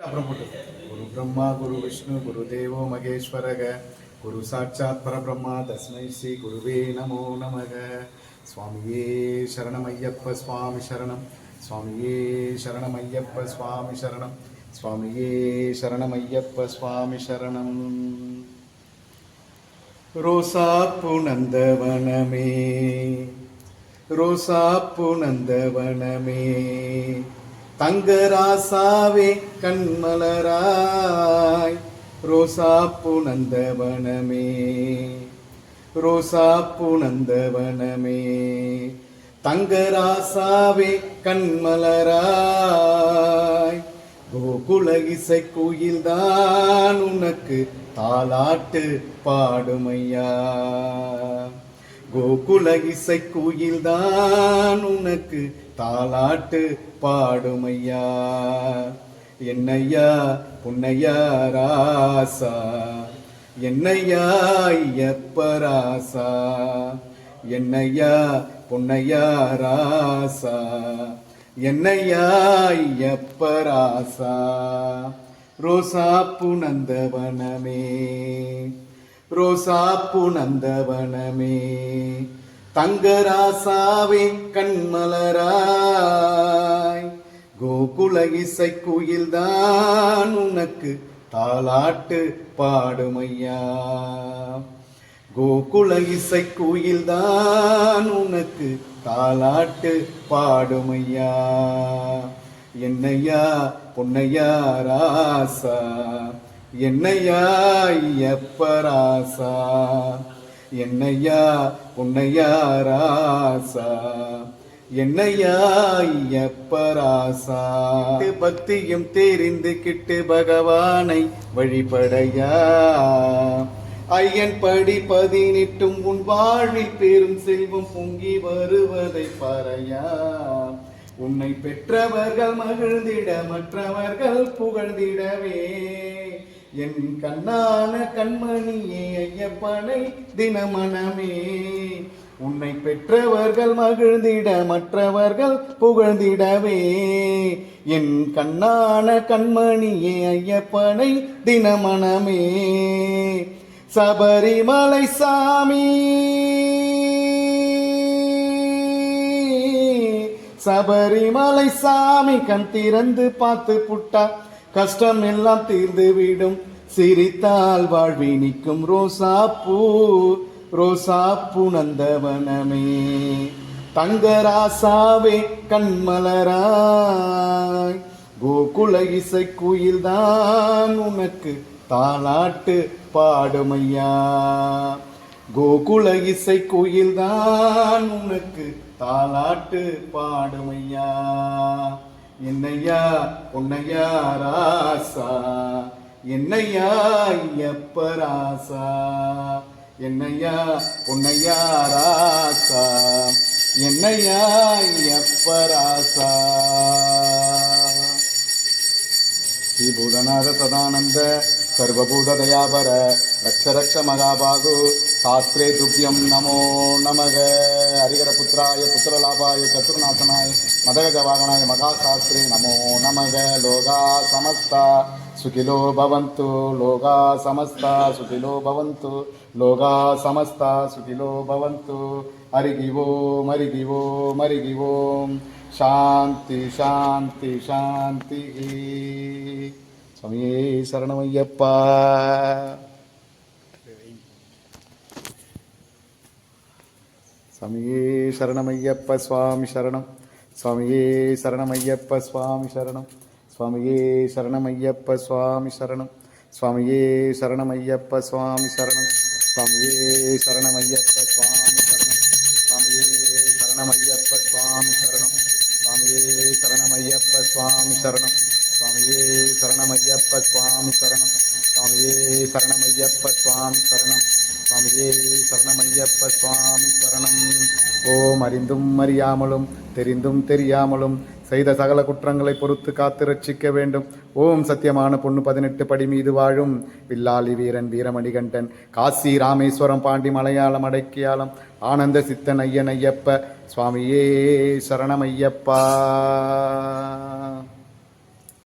அப்புறம் போட்டு குரு பிரம்மா குரு விஷ்ணு குரு தேவோ மகேஸ்வரக குரு சாட்சாத் பரபிரம்மா தஸ்மை ஸ்ரீ குருவே நமோ நமக. சுவாமியே சரணம் ஐயப்ப சுவாமி சரணம். சுவாமியே சரணம் ஐயப்ப சுவாமி சரணம். சுவாமியே சரணம் ஐயப்ப சுவாமி சரணம். ரோசாப்பு நந்தவனமே ரோசாப்பு நந்தவனமே தங்கராசாவே கண்மலராய் ரோசாப்பு நந்தவனமே ரோசாப்பு நந்தவனமே தங்கராசாவே கண்மலராய் கோகுல இசை கோயில்தான் உனக்கு தாலாட்டு பாடுமையா. கோகுல இசை கோயில்தான் உனக்கு தாலாட்டு பாடுமையா. என்னையா புன்னையா ராசா என்னையா ஐயப்பராசா என்னையா புன்னையா ராசா என்னையா ஐயப்பராசா. ரோசாப்பு நந்தவனமே ரோசாப்பு நந்தவனமே தங்கராசாவே கண்மலராய் கோகுல இசை கோயில்தான் உனக்கு தாலாட்டு பாடுமையா. கோகுல இசை கோயில்தான் உனக்கு தாலாட்டு பாடுமையா. என்னையா பொன்னையா ராசா என்னையா ஐயப்பராசா என்னையா பொன்னையா ராசா என்னையா ஐயப்பராசா. பக்தியும் தெரிந்து கிட்டு பகவானை வழிபடையா. ஐயன் படி 18 உன் வாழ்வில் பெரும் செல்வம் பொங்கி வருவதை பாரையா. உன்னை பெற்றவர்கள் மகிழ்ந்திட மற்றவர்கள் புகழ்ந்திடவே. என் கண்ணான கண்மணியே ஐயப்பனை தினமனமே. உன்னை பெற்றவர்கள் மகிழ்ந்திட மற்றவர்கள் புகழ்ந்திடவே. என் கண்ணான கண்மணியே ஐயப்பனை தினமனமே. சபரிமலை சாமி சபரிமலை சாமி கண் திறந்து பார்த்து புட்டா கஷ்டம் எல்லாம் தீர்ந்து விடும். சிரித்தால் வாழ்வி நிற்கும் ரோசாப்பூ ரோசாப்பு நந்தவனமே தங்கராசாவே கண்மலராய் கோகுல இசை கோயில்தான் உனக்கு தாலாட்டு பாடுமையா. கோகுல இசை கோயில்தான் உனக்கு தாலாட்டு பாடுமையா. என்னையா பொன்னையா ராசா என்னையா ஐயப்பராசா என்னையா பொன்னையா ராசா என்னையா ஐயப்பராசா. ஸ்ரீபூதநாத சதானந்த சர்வபூத தயாபர ரக்ஷ ரக்ஷ மகாபாகு சாஸ்திரே துப்யம் நமோ நமக. ஹரிகர புத்திராய புத்திரலாபாய சத்துர்நாசனாய மதகஜ வாகனாய மகாசாஸ்திரே நமோ நமக. லோகா சமஸ்தா சுகிலோ பவந்து லோகா சமஸ்தா சுகிலோ பவந்து லோகா சமஸ்தா சுகிலோ பவந்து. ஹரிகி ஓம் ஹரிகி ஓம் ஹரிகி ஓம். சாந்தி சாந்தி சாந்தி. சுவாமியே சரணமையப்பா. சுவாமியே சரணமையப்ப சுவாமி சரணம். சுவாமியே சரணமையப்ப சுவாமி சரணம். சுவாமியே சரணமையப்ப சுவாமி சரணம். சுவாமியே சரணமையப்ப சுவாமி சரணம். சுவாமியே சரணமையப்ப சுவாமி சரணம். சுவாமியே சரணமையப்ப சுவாமி சரணம். சுவாமியே சரணமையப்ப சுவாமி சரணம். சுவாமியே சரணமையப்ப சுவாமி சரணம். சுவாமியே சரணமையப்ப சுவாமி சரணம். சுவாமியே சரணமையப்ப சுவாமி சரணம். ஓம் அறிந்தும் அறியாமலும் தெரிந்தும் தெரியாமலும் செய்த சகல குற்றங்களை பொறுத்து காத்து ரட்சிக்க வேண்டும். ஓம் சத்தியமான பொண்ணு 18 படி மீது வாழும் வில்லாளி வீரன் வீரமணிகண்டன் காசி ராமேஸ்வரம் பாண்டி மலையாளம் அடைக்கியாலம் ஆனந்த சித்தன் ஐயன் ஐயப்ப சுவாமியே சரணமையப்பா.